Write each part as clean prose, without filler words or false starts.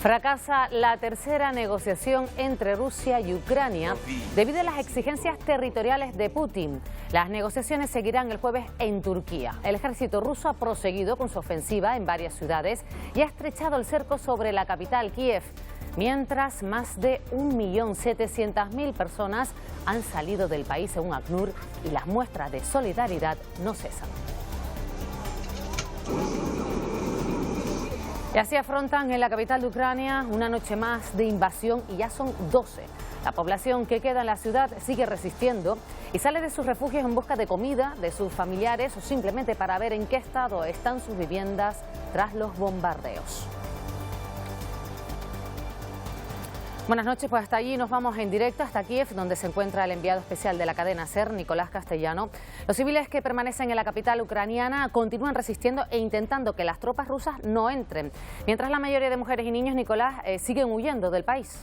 Fracasa la tercera negociación entre Rusia y Ucrania debido a las exigencias territoriales de Putin. Las negociaciones seguirán el jueves en Turquía. El ejército ruso ha proseguido con su ofensiva en varias ciudades y ha estrechado el cerco sobre la capital, Kiev, mientras más de 1.700.000 personas han salido del país según ACNUR y las muestras de solidaridad no cesan. Y así afrontan en la capital de Ucrania una noche más de invasión y ya son 12. La población que queda en la ciudad sigue resistiendo y sale de sus refugios en busca de comida, de sus familiares o simplemente para ver en qué estado están sus viviendas tras los bombardeos. Buenas noches, pues hasta allí nos vamos en directo, hasta Kiev, donde se encuentra el enviado especial de la cadena SER, Nicolás Castellano. Los civiles que permanecen en la capital ucraniana continúan resistiendo e intentando que las tropas rusas no entren, mientras la mayoría de mujeres y niños, Nicolás, siguen huyendo del país.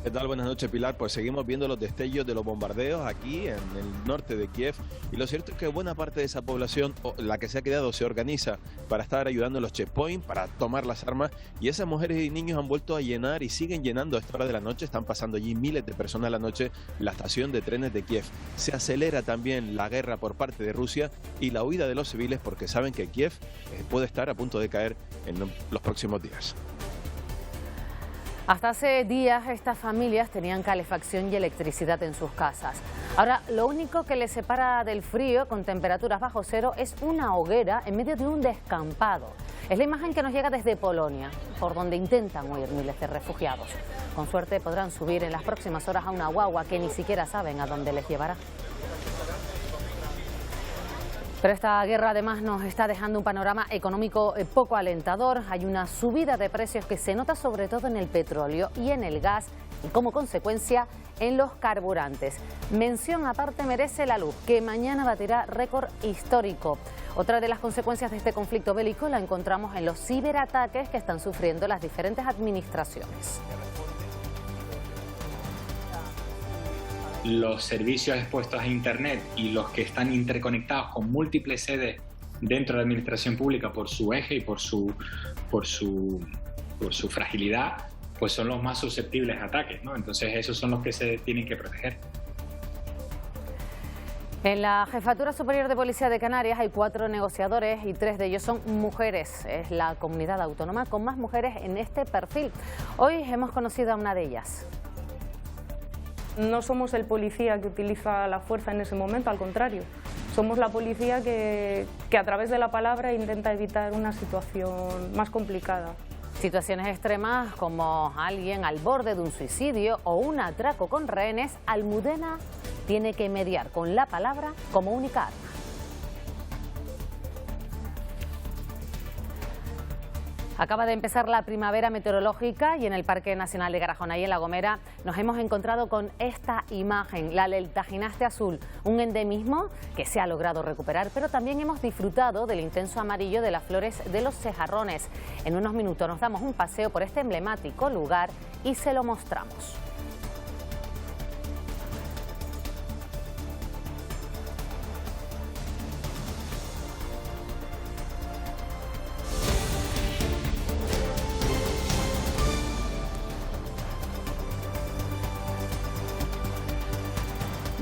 ¿Qué tal? Buenas noches, Pilar. Pues seguimos viendo los destellos de los bombardeos aquí en el norte de Kiev y lo cierto es que buena parte de esa población, la que se ha quedado, se organiza para estar ayudando en los checkpoints, para tomar las armas, y esas mujeres y niños han vuelto a llenar y siguen llenando a esta hora de la noche. Están pasando allí miles de personas a la noche la estación de trenes de Kiev. Se acelera también la guerra por parte de Rusia y la huida de los civiles porque saben que Kiev puede estar a punto de caer en los próximos días. Hasta hace días estas familias tenían calefacción y electricidad en sus casas. Ahora lo único que les separa del frío con temperaturas bajo cero es una hoguera en medio de un descampado. Es la imagen que nos llega desde Polonia, por donde intentan huir miles de refugiados. Con suerte podrán subir en las próximas horas a una guagua que ni siquiera saben a dónde les llevará. Pero esta guerra además nos está dejando un panorama económico poco alentador. Hay una subida de precios que se nota sobre todo en el petróleo y en el gas y como consecuencia en los carburantes. Mención aparte merece la luz, que mañana batirá récord histórico. Otra de las consecuencias de este conflicto bélico la encontramos en los ciberataques que están sufriendo las diferentes administraciones. Los servicios expuestos a Internet y los que están interconectados con múltiples sedes dentro de la administración pública por su eje y por su fragilidad, pues son los más susceptibles a ataques, ¿no? Entonces esos son los que se tienen que proteger. En la Jefatura Superior de Policía de Canarias hay 4 negociadores y 3 de ellos son mujeres. Es la comunidad autónoma con más mujeres en este perfil. Hoy hemos conocido a una de ellas. No somos el policía que utiliza la fuerza en ese momento, al contrario. Somos la policía que a través de la palabra intenta evitar una situación más complicada. Situaciones extremas como alguien al borde de un suicidio o un atraco con rehenes, Almudena tiene que mediar con la palabra como única arma. Acaba de empezar la primavera meteorológica y en el Parque Nacional de Garajona y en La Gomera nos hemos encontrado con esta imagen, la del tajinaste azul, un endemismo que se ha logrado recuperar, pero también hemos disfrutado del intenso amarillo de las flores de los cejarrones. En unos minutos nos damos un paseo por este emblemático lugar y se lo mostramos.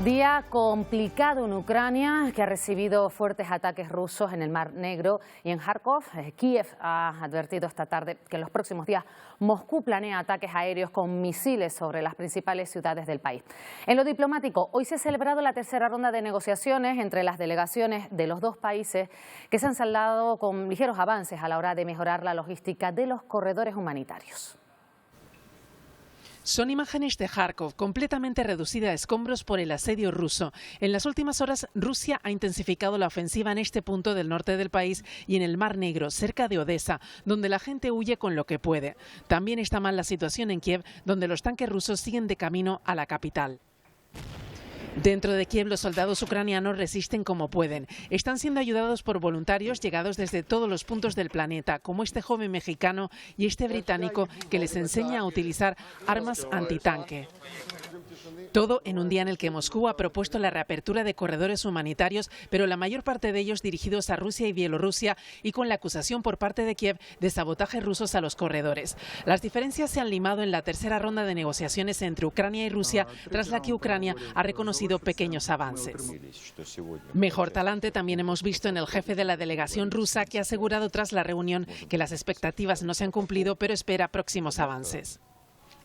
Día complicado en Ucrania, que ha recibido fuertes ataques rusos en el Mar Negro y en Kharkov. Kiev ha advertido esta tarde que en los próximos días Moscú planea ataques aéreos con misiles sobre las principales ciudades del país. En lo diplomático, hoy se ha celebrado la tercera ronda de negociaciones entre las delegaciones de los dos países que se han saldado con ligeros avances a la hora de mejorar la logística de los corredores humanitarios. Son imágenes de Kharkov, completamente reducida a escombros por el asedio ruso. En las últimas horas, Rusia ha intensificado la ofensiva en este punto del norte del país y en el Mar Negro, cerca de Odessa, donde la gente huye con lo que puede. También está mal la situación en Kiev, donde los tanques rusos siguen de camino a la capital. Dentro de Kiev, los soldados ucranianos resisten como pueden. Están siendo ayudados por voluntarios llegados desde todos los puntos del planeta, como este joven mexicano y este británico que les enseña a utilizar armas antitanque. Todo en un día en el que Moscú ha propuesto la reapertura de corredores humanitarios, pero la mayor parte de ellos dirigidos a Rusia y Bielorrusia, y con la acusación por parte de Kiev de sabotajes rusos a los corredores. Las diferencias se han limado en la tercera ronda de negociaciones entre Ucrania y Rusia, tras la que Ucrania ha reconocido pequeños avances. Mejor talante también hemos visto en el jefe de la delegación rusa, que ha asegurado tras la reunión que las expectativas no se han cumplido, pero espera próximos avances.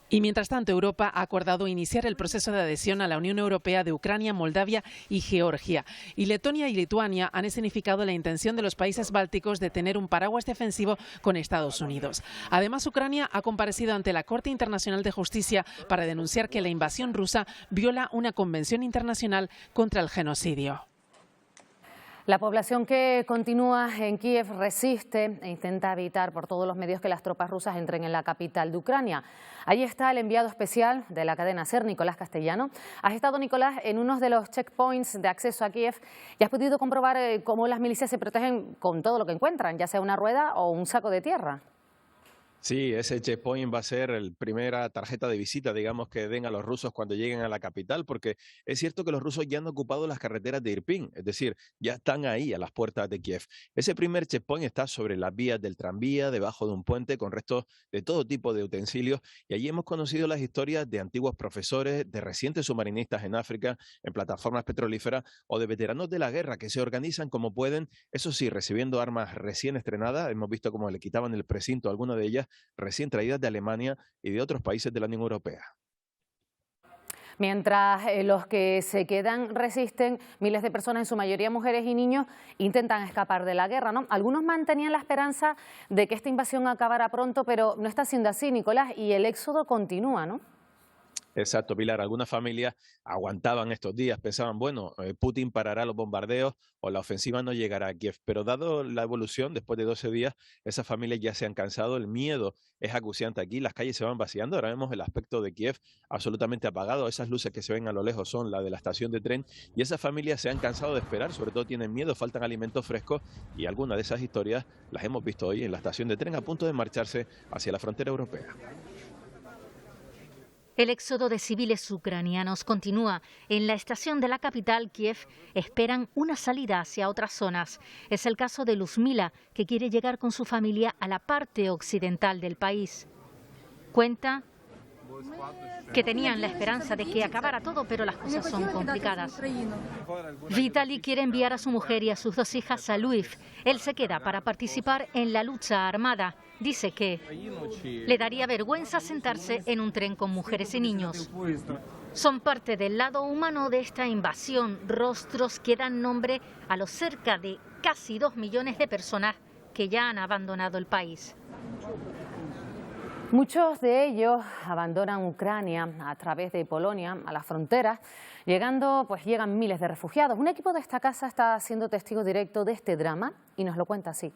Y mientras tanto, Europa ha acordado iniciar el proceso de adhesión a la Unión Europea de Ucrania, Moldavia y Georgia. Y Letonia y Lituania han escenificado la intención de los países bálticos de tener un paraguas defensivo con Estados Unidos. Además, Ucrania ha comparecido ante la Corte Internacional de Justicia para denunciar que la invasión rusa viola una convención internacional contra el genocidio. La población que continúa en Kiev resiste e intenta evitar por todos los medios que las tropas rusas entren en la capital de Ucrania. Allí está el enviado especial de la cadena SER, Nicolás Castellano. Has estado, Nicolás, en uno de los checkpoints de acceso a Kiev y has podido comprobar cómo las milicias se protegen con todo lo que encuentran, ya sea una rueda o un saco de tierra. Sí, ese checkpoint va a ser la primera tarjeta de visita, digamos, que den a los rusos cuando lleguen a la capital, porque es cierto que los rusos ya han ocupado las carreteras de Irpin, es decir, ya están ahí a las puertas de Kiev. Ese primer checkpoint está sobre las vías del tranvía, debajo de un puente, con restos de todo tipo de utensilios, y allí hemos conocido las historias de antiguos profesores, de recientes submarinistas en África, en plataformas petrolíferas, o de veteranos de la guerra que se organizan como pueden, eso sí, recibiendo armas recién estrenadas. Hemos visto cómo le quitaban el precinto a alguna de ellas, recién traídas de Alemania y de otros países de la Unión Europea. Mientras los que se quedan resisten, miles de personas, en su mayoría mujeres y niños, intentan escapar de la guerra, ¿no? Algunos mantenían la esperanza de que esta invasión acabara pronto, pero no está siendo así, Nicolás, y el éxodo continúa, ¿no? Exacto, Pilar. Algunas familias aguantaban estos días, pensaban, bueno, Putin parará los bombardeos o la ofensiva no llegará a Kiev. Pero dado la evolución, después de 12 días, esas familias ya se han cansado, el miedo es acuciante aquí, las calles se van vaciando. Ahora vemos el aspecto de Kiev absolutamente apagado. Esas luces que se ven a lo lejos son la de la estación de tren y esas familias se han cansado de esperar, sobre todo tienen miedo, faltan alimentos frescos y algunas de esas historias las hemos visto hoy en la estación de tren a punto de marcharse hacia la frontera europea. El éxodo de civiles ucranianos continúa. En la estación de la capital, Kiev, esperan una salida hacia otras zonas. Es el caso de Luzmila, que quiere llegar con su familia a la parte occidental del país. Cuenta que tenían la esperanza de que acabara todo, pero las cosas son complicadas. Vitaly quiere enviar a su mujer y a sus 2 hijas a Lviv. Él se queda para participar en la lucha armada. Dice que le daría vergüenza sentarse en un tren con mujeres y niños. Son parte del lado humano de esta invasión, rostros que dan nombre a los cerca de casi 2 millones de personas que ya han abandonado el país. Muchos de ellos abandonan Ucrania a través de Polonia, a las fronteras. Llegan miles de refugiados. Un equipo de esta casa está siendo testigo directo de este drama y nos lo cuenta así.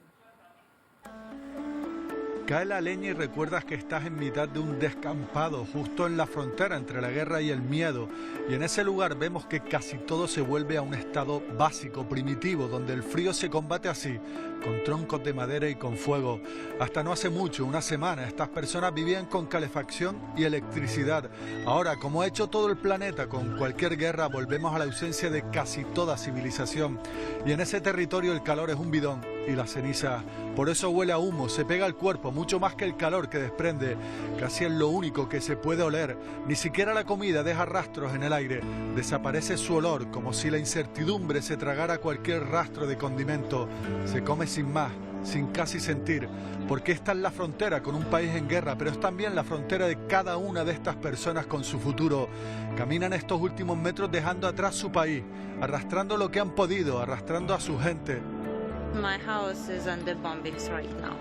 Cae la leña y recuerdas que estás en mitad de un descampado, justo en la frontera entre la guerra y el miedo. Y en ese lugar vemos que casi todo se vuelve a un estado básico, primitivo, donde el frío se combate así, con troncos de madera y con fuego. Hasta no hace mucho, una semana, estas personas vivían con calefacción y electricidad. Ahora, como ha hecho todo el planeta con cualquier guerra, volvemos a la ausencia de casi toda civilización. Y en ese territorio el calor es un bidón y la ceniza, por eso huele a humo, se pega al cuerpo, mucho más que el calor que desprende. Casi es lo único que se puede oler. Ni siquiera la comida deja rastros en el aire. Desaparece su olor, como si la incertidumbre se tragara cualquier rastro de condimento. Se come sin más, sin casi sentir, porque esta es la frontera con un país en guerra, pero es también la frontera de cada una de estas personas con su futuro. Caminan estos últimos metros dejando atrás su país, arrastrando lo que han podido, arrastrando a su gente. My house is under bombings right now.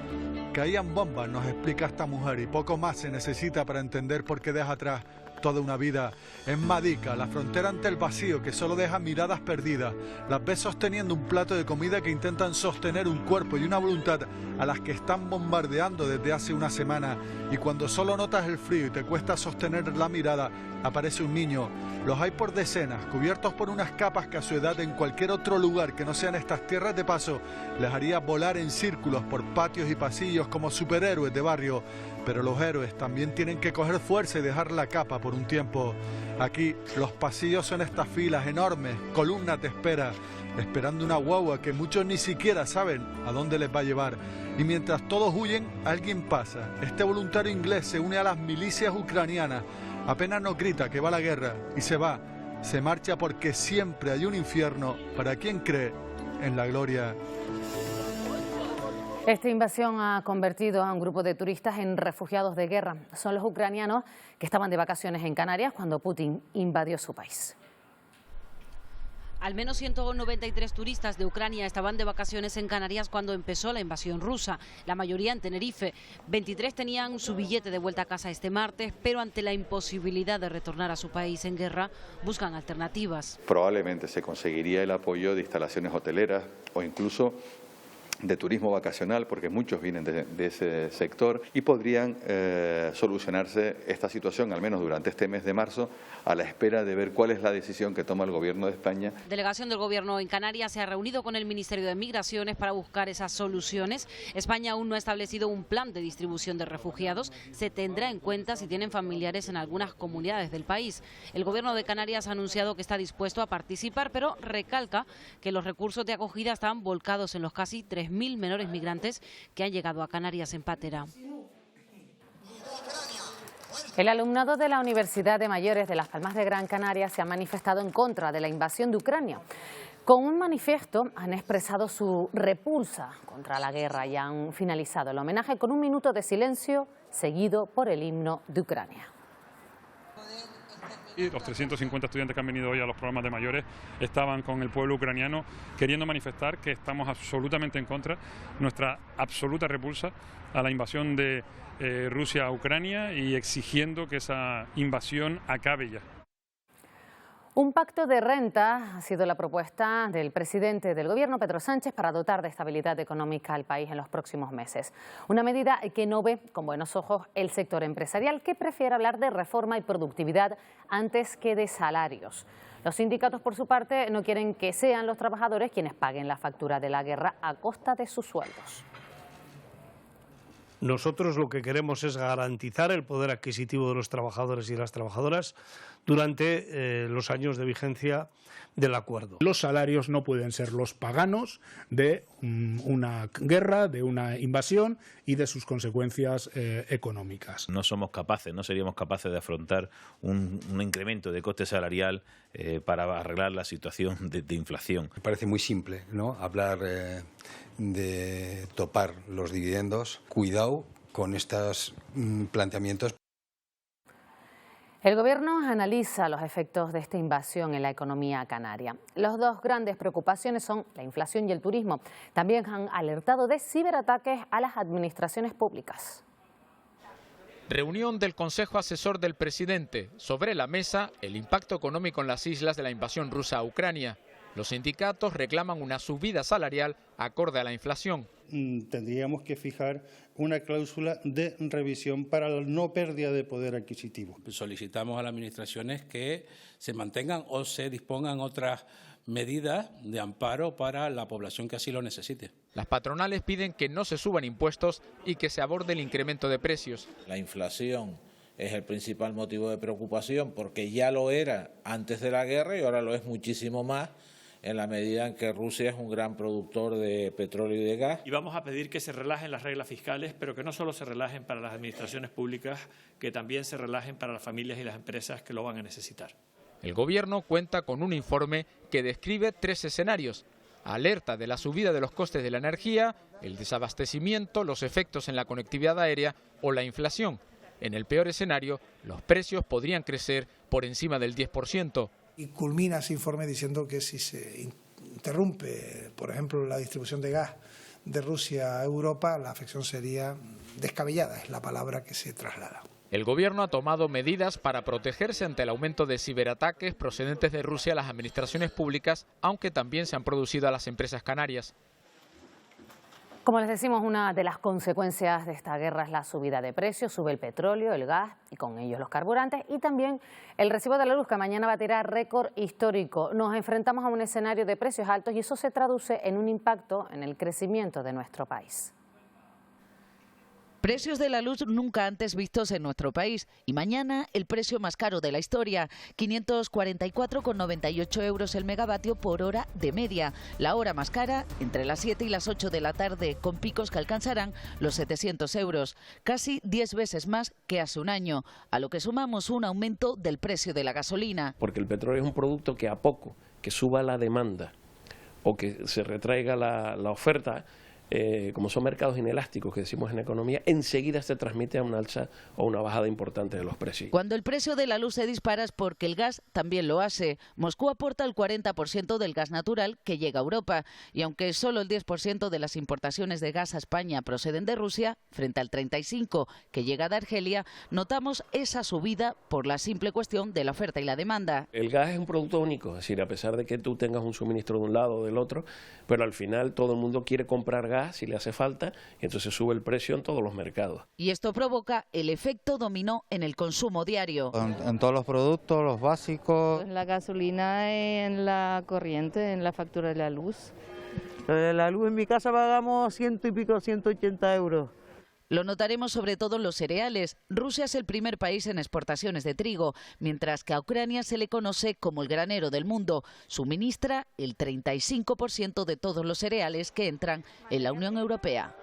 Caían bombas, nos explica esta mujer, y poco más se necesita para entender por qué deja atrás toda una vida. En Madica, la frontera ante el vacío que solo deja miradas perdidas. Las ves sosteniendo un plato de comida que intentan sostener un cuerpo y una voluntad a las que están bombardeando desde hace una semana. Y cuando solo notas el frío y te cuesta sostener la mirada, aparece un niño. Los hay por decenas, cubiertos por unas capas que a su edad en cualquier otro lugar que no sean estas tierras de paso les haría volar en círculos por patios y pasillos como superhéroes de barrio. Pero los héroes también tienen que coger fuerza y dejar la capa por un tiempo. Aquí los pasillos son estas filas enormes, columnas de espera, esperando una guagua que muchos ni siquiera saben a dónde les va a llevar. Y mientras todos huyen, alguien pasa. Este voluntario inglés se une a las milicias ucranianas. Apenas nos grita que va a la guerra y se va. Se marcha porque siempre hay un infierno para quien cree en la gloria. Esta invasión ha convertido a un grupo de turistas en refugiados de guerra. Son los ucranianos que estaban de vacaciones en Canarias cuando Putin invadió su país. Al menos 193 turistas de Ucrania estaban de vacaciones en Canarias cuando empezó la invasión rusa, la mayoría en Tenerife. 23 tenían su billete de vuelta a casa este martes, pero ante la imposibilidad de retornar a su país en guerra, buscan alternativas. Probablemente se conseguiría el apoyo de instalaciones hoteleras o incluso de turismo vacacional, porque muchos vienen de ese sector, y podrían solucionarse esta situación, al menos durante este mes de marzo, a la espera de ver cuál es la decisión que toma el Gobierno de España. La delegación del Gobierno en Canarias se ha reunido con el Ministerio de Migraciones para buscar esas soluciones. España aún no ha establecido un plan de distribución de refugiados. Se tendrá en cuenta si tienen familiares en algunas comunidades del país. El Gobierno de Canarias ha anunciado que está dispuesto a participar, pero recalca que los recursos de acogida están volcados en los casi 3.000 menores migrantes que han llegado a Canarias en patera. El alumnado de la Universidad de Mayores de Las Palmas de Gran Canaria se ha manifestado en contra de la invasión de Ucrania. Con un manifiesto han expresado su repulsa contra la guerra y han finalizado el homenaje con un minuto de silencio seguido por el himno de Ucrania. Y los 350 estudiantes que han venido hoy a los programas de mayores estaban con el pueblo ucraniano queriendo manifestar que estamos absolutamente en contra, nuestra absoluta repulsa a la invasión de Rusia a Ucrania y exigiendo que esa invasión acabe ya. Un pacto de renta ha sido la propuesta del presidente del Gobierno, Pedro Sánchez, para dotar de estabilidad económica al país en los próximos meses. Una medida que no ve con buenos ojos el sector empresarial, que prefiere hablar de reforma y productividad antes que de salarios. Los sindicatos, por su parte, no quieren que sean los trabajadores quienes paguen la factura de la guerra a costa de sus sueldos. Nosotros lo que queremos es garantizar el poder adquisitivo de los trabajadores y las trabajadoras durante los años de vigencia del acuerdo. Los salarios no pueden ser los paganos de una guerra, de una invasión y de sus consecuencias económicas. No somos capaces, no seríamos capaces de afrontar un incremento de coste salarial para arreglar la situación de inflación. Me parece muy simple, ¿no? Hablar de topar los dividendos. Cuidado con estos planteamientos. El Gobierno analiza los efectos de esta invasión en la economía canaria. Las dos grandes preocupaciones son la inflación y el turismo. También han alertado de ciberataques a las administraciones públicas. Reunión del Consejo Asesor del Presidente. Sobre la mesa, el impacto económico en las islas de la invasión rusa a Ucrania. Los sindicatos reclaman una subida salarial acorde a la inflación. Tendríamos que fijar una cláusula de revisión para la no pérdida de poder adquisitivo. Solicitamos a las administraciones que se mantengan o se dispongan otras medidas de amparo para la población que así lo necesite. Las patronales piden que no se suban impuestos y que se aborde el incremento de precios. La inflación es el principal motivo de preocupación porque ya lo era antes de la guerra y ahora lo es muchísimo más, en la medida en que Rusia es un gran productor de petróleo y de gas. Y vamos a pedir que se relajen las reglas fiscales, pero que no solo se relajen para las administraciones públicas, que también se relajen para las familias y las empresas que lo van a necesitar. El Gobierno cuenta con un informe que describe 3 escenarios. Alerta de la subida de los costes de la energía, el desabastecimiento, los efectos en la conectividad aérea o la inflación. En el peor escenario, los precios podrían crecer por encima del 10%. Y culmina ese informe diciendo que si se interrumpe, por ejemplo, la distribución de gas de Rusia a Europa, la afección sería descabellada, es la palabra que se traslada. El Gobierno ha tomado medidas para protegerse ante el aumento de ciberataques procedentes de Rusia a las administraciones públicas, aunque también se han producido a las empresas canarias. Como les decimos, una de las consecuencias de esta guerra es la subida de precios. Sube el petróleo, el gas y con ellos los carburantes y también el recibo de la luz, que mañana batirá récord histórico. Nos enfrentamos a un escenario de precios altos y eso se traduce en un impacto en el crecimiento de nuestro país. Precios de la luz nunca antes vistos en nuestro país y mañana el precio más caro de la historia, 544,98 euros el megavatio por hora de media. La hora más cara entre las 7 y las 8 de la tarde, con picos que alcanzarán los 700 euros, casi 10 veces más que hace un año, a lo que sumamos un aumento del precio de la gasolina. Porque el petróleo es un producto que a poco que suba la demanda o que se retraiga la oferta, como son mercados inelásticos que decimos en economía, enseguida se transmite a una alza o una bajada importante de los precios. Cuando el precio de la luz se dispara es porque el gas también lo hace. Moscú aporta el 40% del gas natural que llega a Europa y aunque solo el 10% de las importaciones de gas a España proceden de Rusia, frente al 35% que llega de Argelia, notamos esa subida por la simple cuestión de la oferta y la demanda. El gas es un producto único, es decir, a pesar de que tú tengas un suministro de un lado o del otro, pero al final todo el mundo quiere comprar gas si le hace falta y entonces sube el precio en todos los mercados. Y esto provoca el efecto dominó en el consumo diario. En todos los productos, los básicos. La gasolina, en la corriente, en la factura de la luz. La luz en mi casa pagamos 100 y pico, 180 euros. Lo notaremos sobre todo en los cereales. Rusia es el primer país en exportaciones de trigo, mientras que a Ucrania se le conoce como el granero del mundo. Suministra el 35% de todos los cereales que entran en la Unión Europea.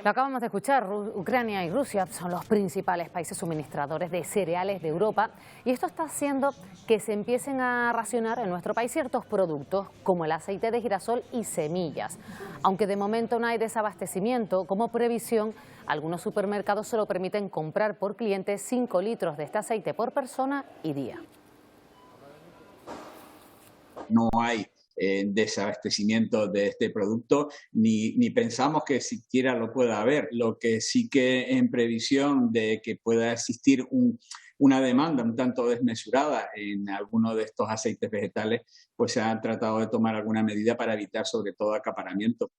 Lo acabamos de escuchar, Ucrania y Rusia son los principales países suministradores de cereales de Europa y esto está haciendo que se empiecen a racionar en nuestro país ciertos productos como el aceite de girasol y semillas. Aunque de momento no hay desabastecimiento, como previsión, algunos supermercados solo permiten comprar por cliente 5 litros de este aceite por persona y día. No hay desabastecimiento de este producto, ni pensamos que siquiera lo pueda haber. Lo que sí que en previsión de que pueda existir una demanda un tanto desmesurada en alguno de estos aceites vegetales, pues se ha tratado de tomar alguna medida para evitar sobre todo acaparamiento.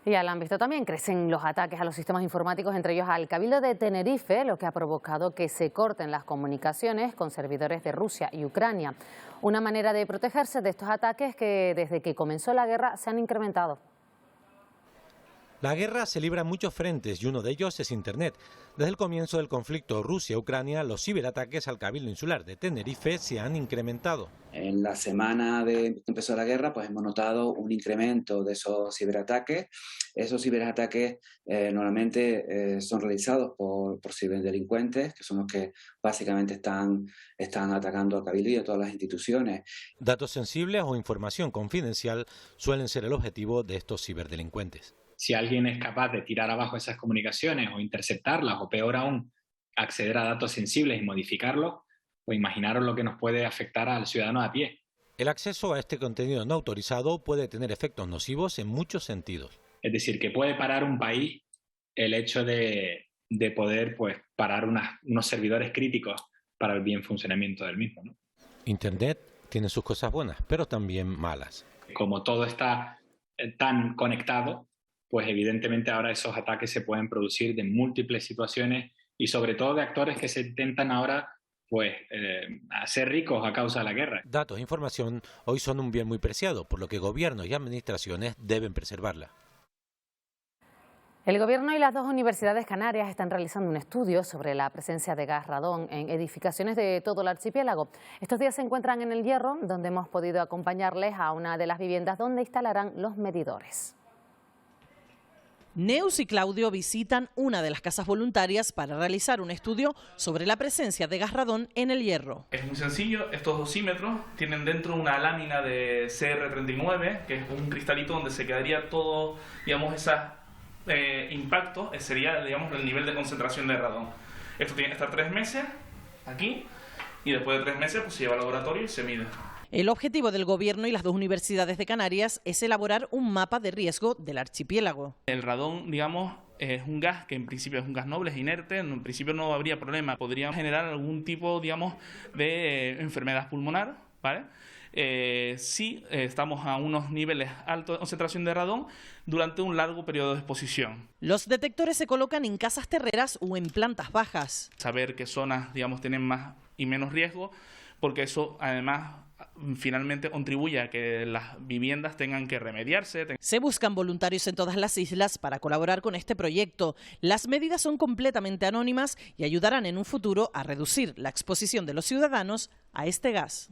Ya lo han visto también, crecen los ataques a los sistemas informáticos, entre ellos al Cabildo de Tenerife, lo que ha provocado que se corten las comunicaciones con servidores de Rusia y Ucrania. Una manera de protegerse de estos ataques que desde que comenzó la guerra se han incrementado. La guerra se libra en muchos frentes y uno de ellos es Internet. Desde el comienzo del conflicto Rusia-Ucrania, los ciberataques al Cabildo Insular de Tenerife se han incrementado. En la semana de que empezó la guerra, pues hemos notado un incremento de esos ciberataques. Esos ciberataques normalmente son realizados por ciberdelincuentes, que son los que básicamente están atacando a Cabildo y a todas las instituciones. Datos sensibles o información confidencial suelen ser el objetivo de estos ciberdelincuentes. Si alguien es capaz de tirar abajo esas comunicaciones o interceptarlas o peor aún, acceder a datos sensibles y modificarlos, pues imaginaros lo que nos puede afectar al ciudadano a pie. El acceso a este contenido no autorizado puede tener efectos nocivos en muchos sentidos. Es decir, que puede parar un país el hecho de poder pues, parar unos servidores críticos para el bien funcionamiento del mismo, ¿no? Internet tiene sus cosas buenas, pero también malas. Como todo está tan conectado, pues evidentemente ahora esos ataques se pueden producir de múltiples situaciones y sobre todo de actores que se intentan ahora pues hacer ricos a causa de la guerra. Datos e información hoy son un bien muy preciado, por lo que gobiernos y administraciones deben preservarla. El Gobierno y las dos universidades canarias están realizando un estudio sobre la presencia de gas radón en edificaciones de todo el archipiélago. Estos días se encuentran en El Hierro, donde hemos podido acompañarles a una de las viviendas donde instalarán los medidores. Neus y Claudio visitan una de las casas voluntarias para realizar un estudio sobre la presencia de gas radón en El Hierro. Es muy sencillo, estos dosímetros tienen dentro una lámina de CR39, que es un cristalito donde se quedaría todo, digamos, ese impacto, sería, digamos, el nivel de concentración de radón. Esto tiene que estar 3 meses aquí y después de 3 meses pues se lleva al laboratorio y se mide. El objetivo del Gobierno y las dos universidades de Canarias es elaborar un mapa de riesgo del archipiélago. El radón, digamos, es un gas que en principio es un gas noble, es inerte, en principio no habría problema. Podría generar algún tipo, digamos, de enfermedad pulmonar, ¿vale? Si estamos a unos niveles altos de concentración de radón durante un largo periodo de exposición. Los detectores se colocan en casas terreras o en plantas bajas. Saber qué zonas, digamos, tienen más y menos riesgo, porque eso además finalmente contribuye a que las viviendas tengan que remediarse. Se buscan voluntarios en todas las islas para colaborar con este proyecto. Las medidas son completamente anónimas y ayudarán en un futuro a reducir la exposición de los ciudadanos a este gas.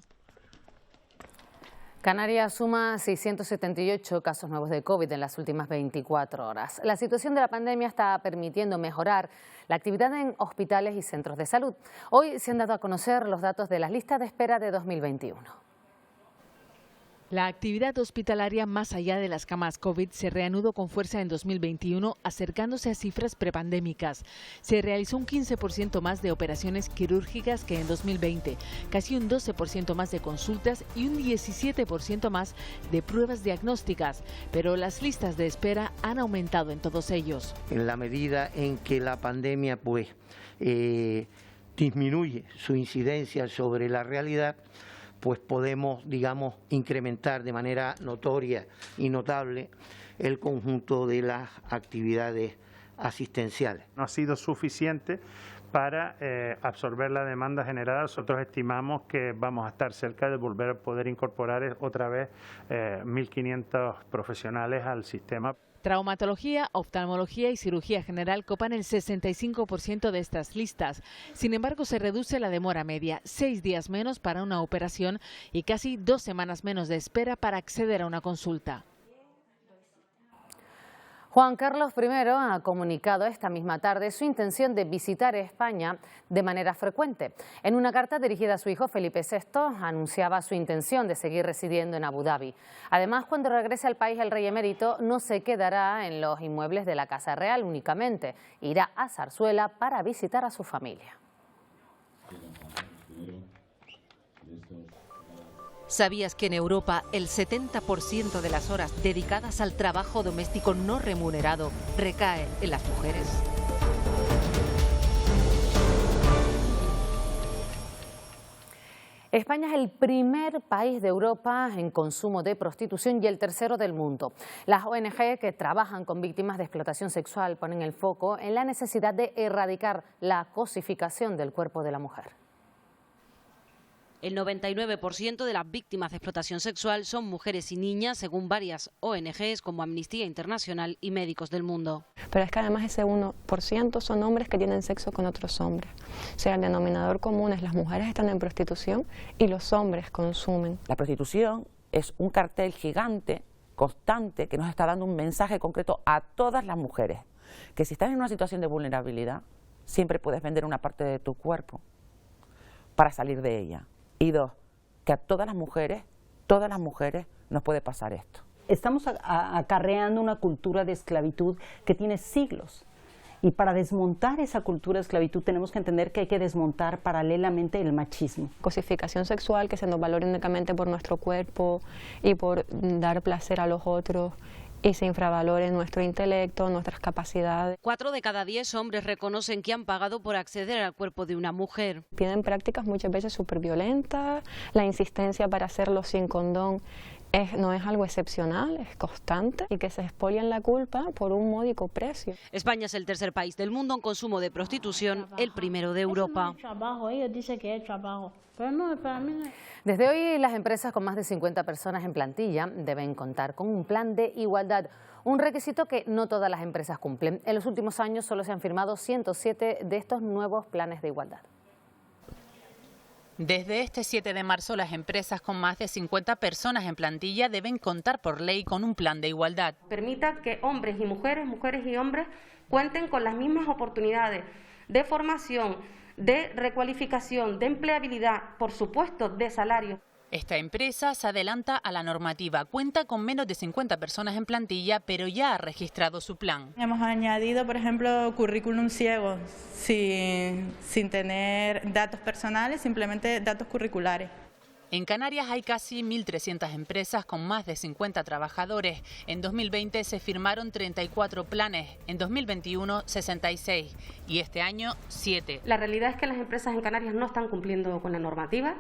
Canarias suma 678 casos nuevos de COVID en las últimas 24 horas. La situación de la pandemia está permitiendo mejorar la actividad en hospitales y centros de salud. Hoy se han dado a conocer los datos de las listas de espera de 2021. La actividad hospitalaria más allá de las camas COVID se reanudó con fuerza en 2021, acercándose a cifras prepandémicas. Se realizó un 15% más de operaciones quirúrgicas que en 2020, casi un 12% más de consultas y un 17% más de pruebas diagnósticas, pero las listas de espera han aumentado en todos ellos. En la medida en que la pandemia disminuye su incidencia sobre la realidad, pues podemos, digamos, incrementar de manera notoria y notable el conjunto de las actividades asistenciales. No ha sido suficiente para absorber la demanda generada. Nosotros estimamos que vamos a estar cerca de volver a poder incorporar otra vez 1.500 profesionales al sistema. Traumatología, oftalmología y cirugía general copan el 65% de estas listas. Sin embargo, se reduce la demora media, 6 días menos para una operación y casi 2 semanas menos de espera para acceder a una consulta. Juan Carlos I ha comunicado esta misma tarde su intención de visitar España de manera frecuente. En una carta dirigida a su hijo Felipe VI anunciaba su intención de seguir residiendo en Abu Dhabi. Además, cuando regrese al país el rey emérito no se quedará en los inmuebles de la Casa Real únicamente, irá a Zarzuela para visitar a su familia. ¿Sabías que en Europa el 70% de las horas dedicadas al trabajo doméstico no remunerado recae en las mujeres? España es el primer país de Europa en consumo de prostitución y el tercero del mundo. Las ONG que trabajan con víctimas de explotación sexual ponen el foco en la necesidad de erradicar la cosificación del cuerpo de la mujer. El 99% de las víctimas de explotación sexual son mujeres y niñas, según varias ONGs como Amnistía Internacional y Médicos del Mundo. Pero es que además ese 1% son hombres que tienen sexo con otros hombres. O sea, el denominador común es las mujeres están en prostitución y los hombres consumen. La prostitución es un cartel gigante, constante, que nos está dando un mensaje concreto a todas las mujeres, que si estás en una situación de vulnerabilidad, siempre puedes vender una parte de tu cuerpo para salir de ella. Y 2, que a todas las mujeres nos puede pasar esto. Estamos acarreando una cultura de esclavitud que tiene siglos. Y para desmontar esa cultura de esclavitud tenemos que entender que hay que desmontar paralelamente el machismo. Cosificación sexual, que se nos valora únicamente por nuestro cuerpo y por dar placer a los otros. Y se infravalore nuestro intelecto, nuestras capacidades. 4 de cada 10 hombres reconocen que han pagado por acceder al cuerpo de una mujer. Tienen prácticas muchas veces súper violentas, la insistencia para hacerlo sin condón no es algo excepcional, es constante y que se expolian la culpa por un módico precio. España es el tercer país del mundo en consumo de prostitución, el primero de Europa. Ellos dicen que es trabajo, pero no, para mí no. Desde hoy, las empresas con más de 50 personas en plantilla deben contar con un plan de igualdad, un requisito que no todas las empresas cumplen. En los últimos años solo se han firmado 107 de estos nuevos planes de igualdad. Desde este 7 de marzo, las empresas con más de 50 personas en plantilla deben contar por ley con un plan de igualdad. Permita que hombres y mujeres, mujeres y hombres cuenten con las mismas oportunidades de formación, de recualificación, de empleabilidad, por supuesto, de salario. Esta empresa se adelanta a la normativa, cuenta con menos de 50 personas en plantilla, pero ya ha registrado su plan. Hemos añadido, por ejemplo, currículum ciego, sin tener datos personales, simplemente datos curriculares. En Canarias hay casi 1.300 empresas con más de 50 trabajadores. En 2020 se firmaron 34 planes, en 2021 66 y este año 7. La realidad es que las empresas en Canarias no están cumpliendo con la normativa.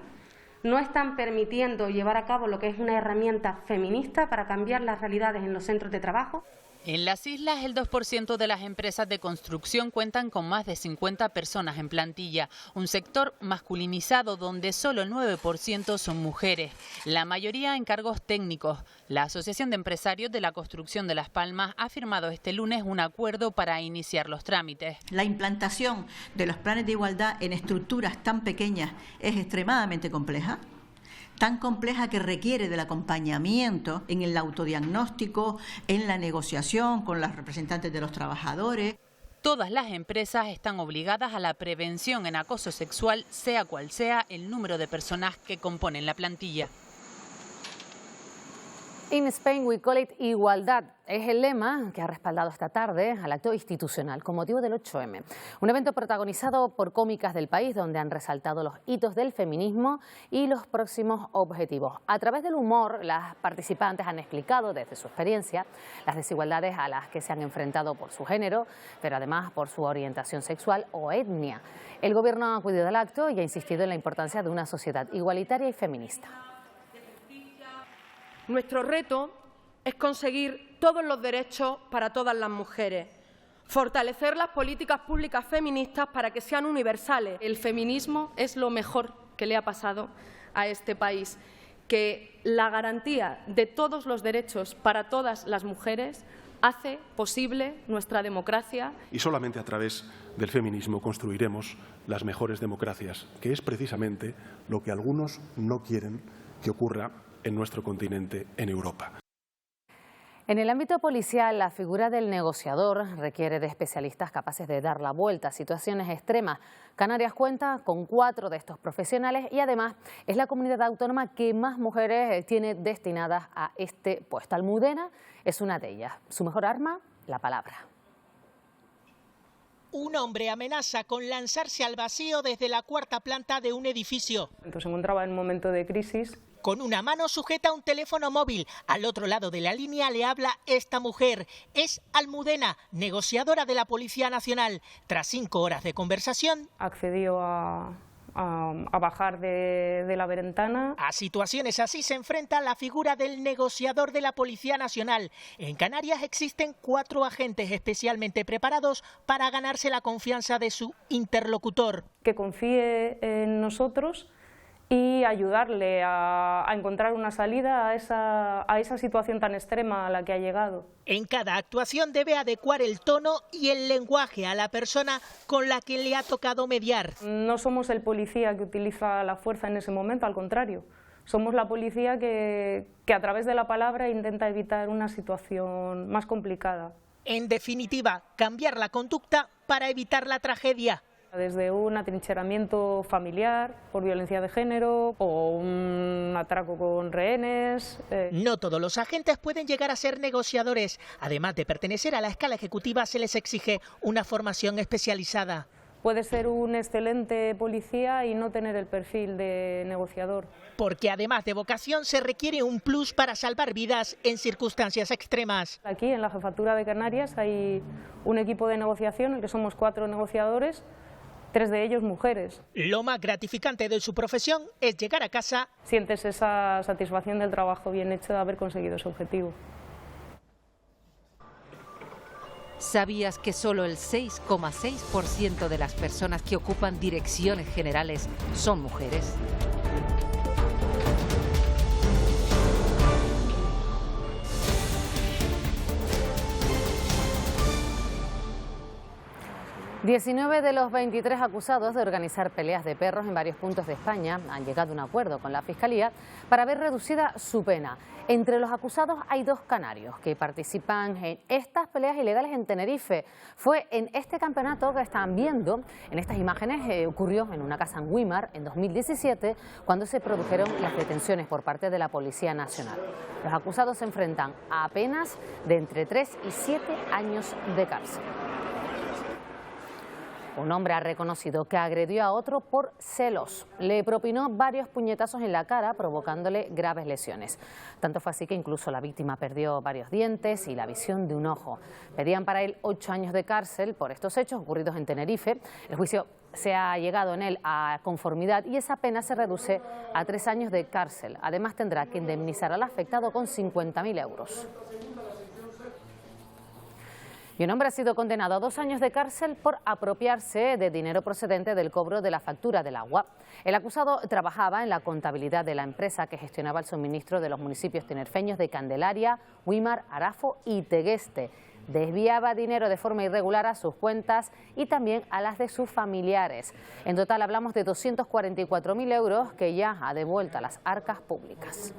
No están permitiendo llevar a cabo lo que es una herramienta feminista para cambiar las realidades en los centros de trabajo. En las islas, el 2% de las empresas de construcción cuentan con más de 50 personas en plantilla, un sector masculinizado donde solo el 9% son mujeres, la mayoría en cargos técnicos. La Asociación de Empresarios de la Construcción de Las Palmas ha firmado este lunes un acuerdo para iniciar los trámites. La implantación de los planes de igualdad en estructuras tan pequeñas es extremadamente compleja. Tan compleja que requiere del acompañamiento en el autodiagnóstico, en la negociación con los representantes de los trabajadores. Todas las empresas están obligadas a la prevención en acoso sexual, sea cual sea el número de personas que componen la plantilla. In Spain we call it igualdad. Es el lema que ha respaldado esta tarde al acto institucional con motivo del 8M. Un evento protagonizado por cómicas del país donde han resaltado los hitos del feminismo y los próximos objetivos. A través del humor, las participantes han explicado desde su experiencia las desigualdades a las que se han enfrentado por su género, pero además por su orientación sexual o etnia. El gobierno ha acudido al acto y ha insistido en la importancia de una sociedad igualitaria y feminista. Nuestro reto es conseguir todos los derechos para todas las mujeres, fortalecer las políticas públicas feministas para que sean universales. El feminismo es lo mejor que le ha pasado a este país, que la garantía de todos los derechos para todas las mujeres hace posible nuestra democracia. Y solamente a través del feminismo construiremos las mejores democracias, que es precisamente lo que algunos no quieren que ocurra en nuestro continente, en Europa. En el ámbito policial, la figura del negociador requiere de especialistas capaces de dar la vuelta a situaciones extremas. Canarias cuenta con 4 de estos profesionales y además es la comunidad autónoma que más mujeres tiene destinadas a este puesto. Almudena es una de ellas. Su mejor arma, la palabra. Un hombre amenaza con lanzarse al vacío desde la 4ª planta de un edificio. Se encontraba en un momento de crisis. Con una mano sujeta un teléfono móvil. Al otro lado de la línea le habla esta mujer. Es Almudena, negociadora de la Policía Nacional. Tras 5 horas de conversación, accedió a bajar de la ventana. A situaciones así se enfrenta la figura del negociador de la Policía Nacional. En Canarias existen 4 agentes especialmente preparados para ganarse la confianza de su interlocutor. Que confíe en nosotros y ayudarle a encontrar una salida a esa situación tan extrema a la que ha llegado. En cada actuación debe adecuar el tono y el lenguaje a la persona con la que le ha tocado mediar. No somos el policía que utiliza la fuerza en ese momento, al contrario. Somos la policía que a través de la palabra intenta evitar una situación más complicada. En definitiva, cambiar la conducta para evitar la tragedia. Desde un atrincheramiento familiar por violencia de género o un atraco con rehenes. No todos los agentes pueden llegar a ser negociadores. Además de pertenecer a la escala ejecutiva, se les exige una formación especializada. Puede ser un excelente policía y no tener el perfil de negociador. Porque además de vocación se requiere un plus para salvar vidas en circunstancias extremas. Aquí en la Jefatura de Canarias hay un equipo de negociación en el que somos 4 negociadores. 3 de ellos mujeres. Lo más gratificante de su profesión es llegar a casa. Sientes esa satisfacción del trabajo bien hecho de haber conseguido ese objetivo. ¿Sabías que solo el 6,6% de las personas que ocupan direcciones generales son mujeres? ...19 de los 23 acusados de organizar peleas de perros en varios puntos de España han llegado a un acuerdo con la Fiscalía para ver reducida su pena. Entre los acusados hay 2 canarios que participan en estas peleas ilegales en Tenerife. Fue en este campeonato que están viendo, en estas imágenes, ocurrió en una casa en Güímar en 2017, cuando se produjeron las detenciones por parte de la Policía Nacional. Los acusados se enfrentan a penas de entre 3 y 7 años de cárcel. Un hombre ha reconocido que agredió a otro por celos. Le propinó varios puñetazos en la cara, provocándole graves lesiones. Tanto fue así que incluso la víctima perdió varios dientes y la visión de un ojo. Pedían para él 8 años de cárcel por estos hechos ocurridos en Tenerife. El juicio se ha llegado en él a conformidad y esa pena se reduce a 3 años de cárcel. Además tendrá que indemnizar al afectado con 50.000 euros. Y un hombre ha sido condenado a 2 años de cárcel por apropiarse de dinero procedente del cobro de la factura del agua. El acusado trabajaba en la contabilidad de la empresa que gestionaba el suministro de los municipios tinerfeños de Candelaria, Güímar, Arafo y Tegueste. Desviaba dinero de forma irregular a sus cuentas y también a las de sus familiares. En total hablamos de 244.000 euros que ya ha devuelto a las arcas públicas.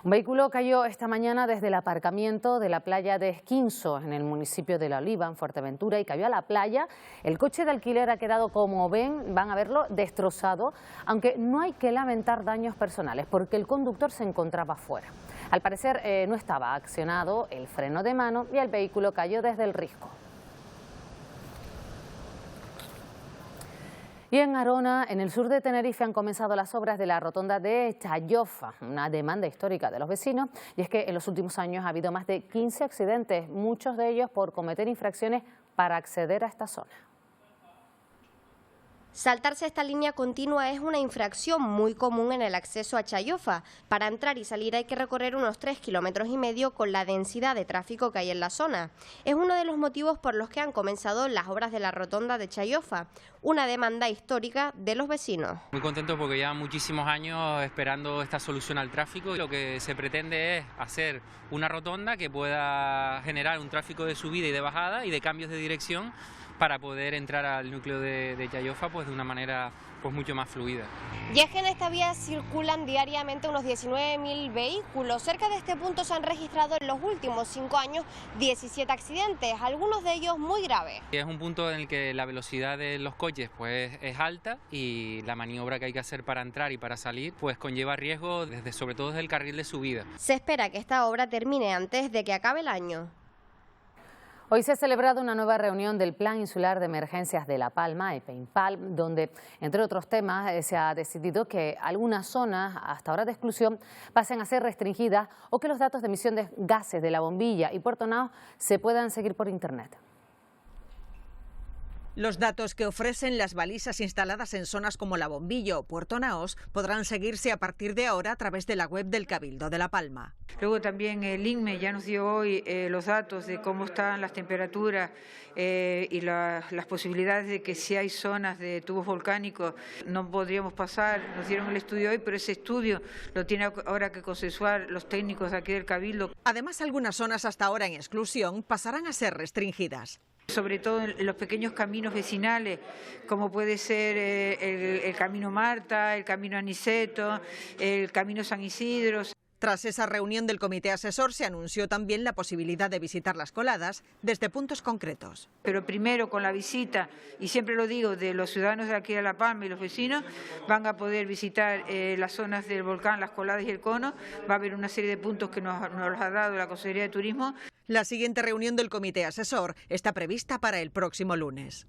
Un vehículo cayó esta mañana desde el aparcamiento de la playa de Esquinzo, en el municipio de La Oliva, en Fuerteventura, y cayó a la playa. El coche de alquiler ha quedado, como ven, van a verlo, destrozado, aunque no hay que lamentar daños personales, porque el conductor se encontraba fuera. Al parecer no estaba accionado el freno de mano y el vehículo cayó desde el risco. Y en Arona, en el sur de Tenerife, han comenzado las obras de la rotonda de Chayofa, una demanda histórica de los vecinos, y es que en los últimos años ha habido más de 15 accidentes, muchos de ellos por cometer infracciones para acceder a esta zona. Saltarse esta línea continua es una infracción muy común en el acceso a Chayofa. Para entrar y salir hay que recorrer unos 3,5 kilómetros con la densidad de tráfico que hay en la zona. Es uno de los motivos por los que han comenzado las obras de la rotonda de Chayofa, una demanda histórica de los vecinos. Muy contento porque llevan muchísimos años esperando esta solución al tráfico. Lo que se pretende es hacer una rotonda que pueda generar un tráfico de subida y de bajada y de cambios de dirección para poder entrar al núcleo de Chayofa pues de una manera pues mucho más fluida. Y es que en esta vía circulan diariamente unos 19.000 vehículos. Cerca de este punto se han registrado en los últimos 5 años 17 accidentes, algunos de ellos muy graves. Es un punto en el que la velocidad de los coches pues es alta y la maniobra que hay que hacer para entrar y para salir pues conlleva riesgo sobre todo desde el carril de subida. Se espera que esta obra termine antes de que acabe el año. Hoy se ha celebrado una nueva reunión del Plan Insular de Emergencias de La Palma, EPINPAL, donde, entre otros temas, se ha decidido que algunas zonas, hasta ahora de exclusión, pasen a ser restringidas o que los datos de emisión de gases de La Bombilla y Puerto Naos se puedan seguir por Internet. Los datos que ofrecen las balizas instaladas en zonas como La Bombilla o Puerto Naos podrán seguirse a partir de ahora a través de la web del Cabildo de La Palma. Luego también el INME ya nos dio hoy los datos de cómo están las temperaturas y las posibilidades de que si hay zonas de tubos volcánicos no podríamos pasar. Nos dieron el estudio hoy, pero ese estudio lo tiene ahora que consensuar los técnicos de aquí del Cabildo. Además, algunas zonas hasta ahora en exclusión pasarán a ser restringidas. Sobre todo en los pequeños caminos vecinales, como puede ser el Camino Marta, el Camino Aniceto, el Camino San Isidro. Tras esa reunión del comité asesor se anunció también la posibilidad de visitar las coladas desde puntos concretos. Pero primero con la visita, y siempre lo digo, de los ciudadanos de aquí de La Palma y los vecinos, van a poder visitar las zonas del volcán, las coladas y el cono. Va a haber una serie de puntos que nos ha dado la Consejería de Turismo. La siguiente reunión del comité asesor está prevista para el próximo lunes.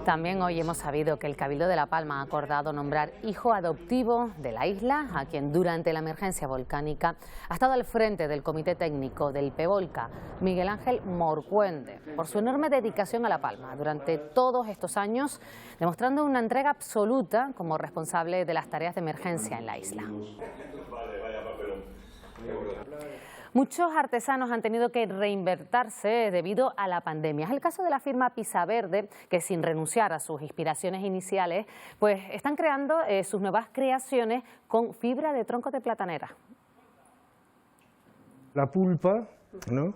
También hoy hemos sabido que el Cabildo de La Palma ha acordado nombrar hijo adoptivo de la isla, a quien durante la emergencia volcánica ha estado al frente del comité técnico del PEVOLCA, Miguel Ángel Morcuende, por su enorme dedicación a La Palma durante todos estos años, demostrando una entrega absoluta como responsable de las tareas de emergencia en la isla. Muchos artesanos han tenido que reinventarse debido a la pandemia. Es el caso de la firma Pisaverde, que sin renunciar a sus inspiraciones iniciales, pues están creando sus nuevas creaciones con fibra de troncos de platanera. La pulpa, ¿no?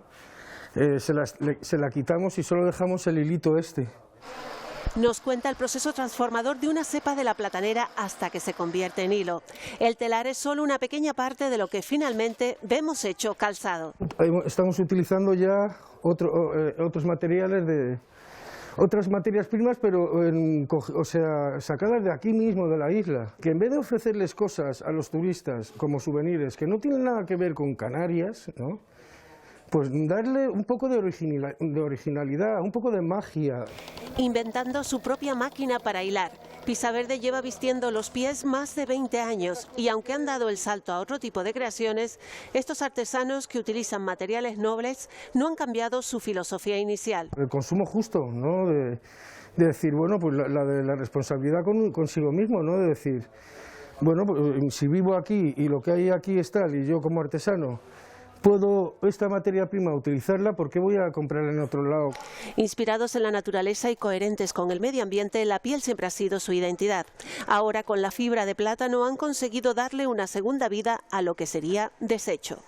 Se la quitamos y solo dejamos el hilito este. Nos cuenta el proceso transformador de una cepa de la platanera hasta que se convierte en hilo. El telar es solo una pequeña parte de lo que finalmente vemos hecho calzado. Estamos utilizando ya otros materiales otras materias primas, pero sacadas de aquí mismo, de la isla. Que en vez de ofrecerles cosas a los turistas como souvenirs que no tienen nada que ver con Canarias, ¿no?, pues darle un poco de originalidad, un poco de magia. Inventando su propia máquina para hilar. Pisaverde lleva vistiendo los pies más de 20 años y aunque han dado el salto a otro tipo de creaciones, estos artesanos que utilizan materiales nobles no han cambiado su filosofía inicial. El consumo justo, ¿no?, de decir, bueno, pues la responsabilidad consigo mismo, ¿no?, de decir, bueno, si vivo aquí y lo que hay aquí es tal, y yo como artesano puedo esta materia prima utilizarla, ¿por qué voy a comprarla en otro lado? Inspirados en la naturaleza y coherentes con el medio ambiente, la piel siempre ha sido su identidad. Ahora, con la fibra de plátano, han conseguido darle una segunda vida a lo que sería desecho.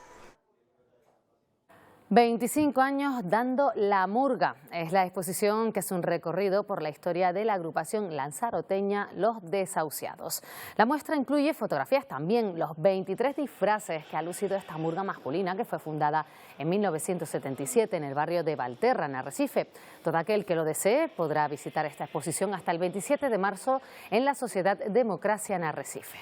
25 años dando la murga. Es la exposición que es un recorrido por la historia de la agrupación lanzaroteña Los Desahuciados. La muestra incluye fotografías, también los 23 disfraces que ha lucido esta murga masculina, que fue fundada en 1977 en el barrio de Valterra, en Arrecife. Todo aquel que lo desee podrá visitar esta exposición hasta el 27 de marzo en la Sociedad Democracia en Arrecife.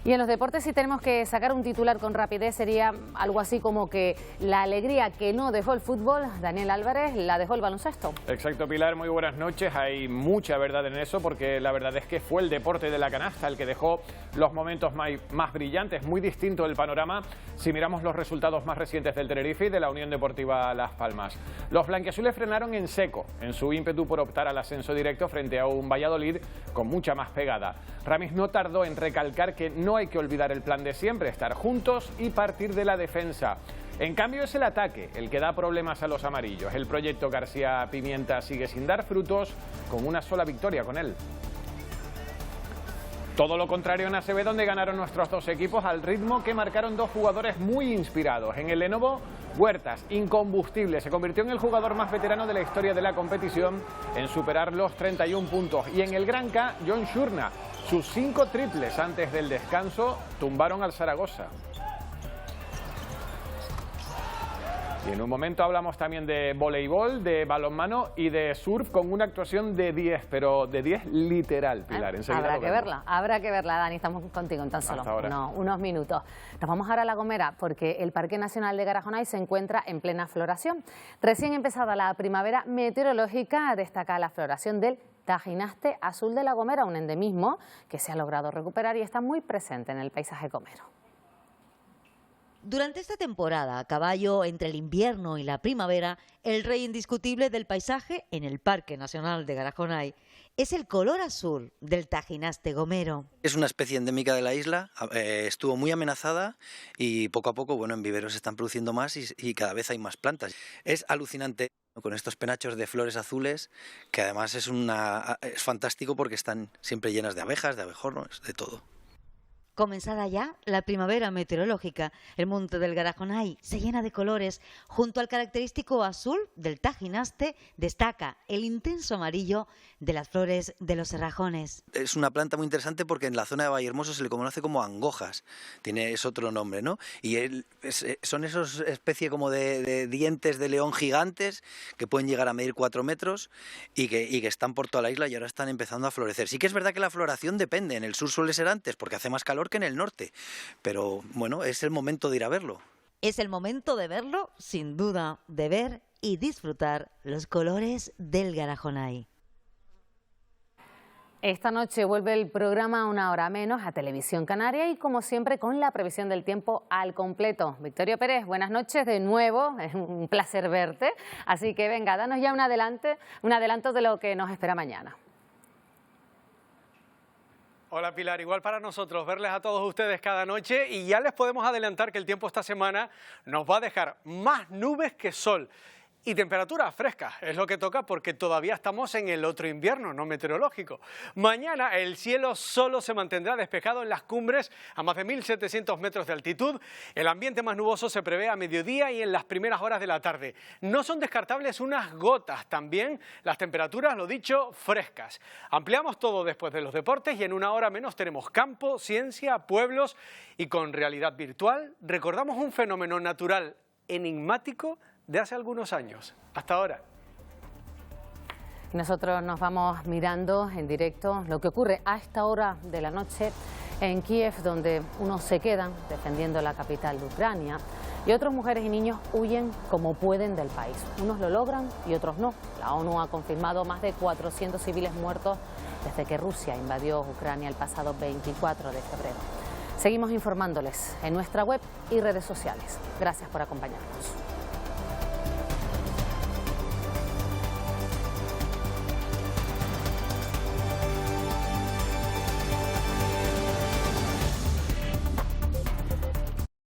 Y en los deportes, si tenemos que sacar un titular con rapidez, sería algo así como que la alegría que no dejó el fútbol, Daniel Álvarez, la dejó el baloncesto. Exacto, Pilar, muy buenas noches. Hay mucha verdad en eso, porque la verdad es que fue el deporte de la canasta el que dejó los momentos más brillantes. Muy distinto el panorama si miramos los resultados más recientes del Tenerife y de la Unión Deportiva Las Palmas. Los blanquiazules frenaron en seco en su ímpetu por optar al ascenso directo frente a un Valladolid con mucha más pegada. Ramis no tardó en recalcar que no hay que olvidar el plan de siempre, estar juntos y partir de la defensa. En cambio, es el ataque el que da problemas a los amarillos. El proyecto García Pimienta sigue sin dar frutos, con una sola victoria con él. Todo lo contrario en ACB, donde ganaron nuestros dos equipos al ritmo que marcaron dos jugadores muy inspirados. En el Lenovo, Huertas, incombustible, se convirtió en el jugador más veterano de la historia de la competición en superar los 31 puntos. Y en el Gran K, John Shurna, sus 5 triples antes del descanso tumbaron al Zaragoza. Y en un momento hablamos también de voleibol, de balonmano y de surf con una actuación de 10, pero de 10 literal, Pilar. Habrá que verla, Dani, estamos contigo en tan solo unos minutos. Nos vamos ahora a La Gomera, porque el Parque Nacional de Garajonay se encuentra en plena floración. Recién empezada la primavera meteorológica, destaca la floración del tajinaste azul de La Gomera, un endemismo que se ha logrado recuperar y está muy presente en el paisaje gomero. Durante esta temporada, a caballo entre el invierno y la primavera, el rey indiscutible del paisaje en el Parque Nacional de Garajonay es el color azul del tajinaste gomero. Es una especie endémica de la isla, estuvo muy amenazada y poco a poco, bueno, en viveros se están produciendo más y cada vez hay más plantas. Es alucinante con estos penachos de flores azules, que además es fantástico porque están siempre llenas de abejas, de abejorros, de todo. Comenzada ya la primavera meteorológica, el monte del Garajonay se llena de colores. Junto al característico azul del tajinaste destaca el intenso amarillo de las flores de los cerrajones. Es una planta muy interesante porque en la zona de Vallehermoso se le conoce como angojas, es otro nombre, ¿no? Y son esos especie como de dientes de león gigantes que pueden llegar a medir 4 metros y que están por toda la isla y ahora están empezando a florecer. Sí que es verdad que la floración depende, en el sur suele ser antes porque hace más calor que en el norte, pero bueno, es el momento de ir a verlo. Es el momento de verlo, sin duda, de ver y disfrutar los colores del Garajonay. Esta noche vuelve el programa Una Hora Menos a Televisión Canaria y como siempre con la previsión del tiempo al completo. Victorio Pérez, buenas noches de nuevo, es un placer verte, así que venga, danos ya un adelanto de lo que nos espera mañana. Hola Pilar, igual para nosotros verles a todos ustedes cada noche y ya les podemos adelantar que el tiempo esta semana nos va a dejar más nubes que sol. Y temperaturas frescas, es lo que toca porque todavía estamos en el otro invierno, no meteorológico. Mañana el cielo solo se mantendrá despejado en las cumbres a más de 1.700 metros de altitud. El ambiente más nuboso se prevé a mediodía y en las primeras horas de la tarde. No son descartables unas gotas, también las temperaturas, lo dicho, frescas. Ampliamos todo después de los deportes y en una hora menos tenemos campo, ciencia, pueblos y con realidad virtual recordamos un fenómeno natural enigmático de hace algunos años. Hasta ahora. Nosotros nos vamos mirando en directo lo que ocurre a esta hora de la noche en Kiev, donde unos se quedan defendiendo la capital de Ucrania y otras mujeres y niños huyen como pueden del país. Unos lo logran y otros no. La ONU ha confirmado más de 400 civiles muertos desde que Rusia invadió Ucrania el pasado 24 de febrero. Seguimos informándoles en nuestra web y redes sociales. Gracias por acompañarnos.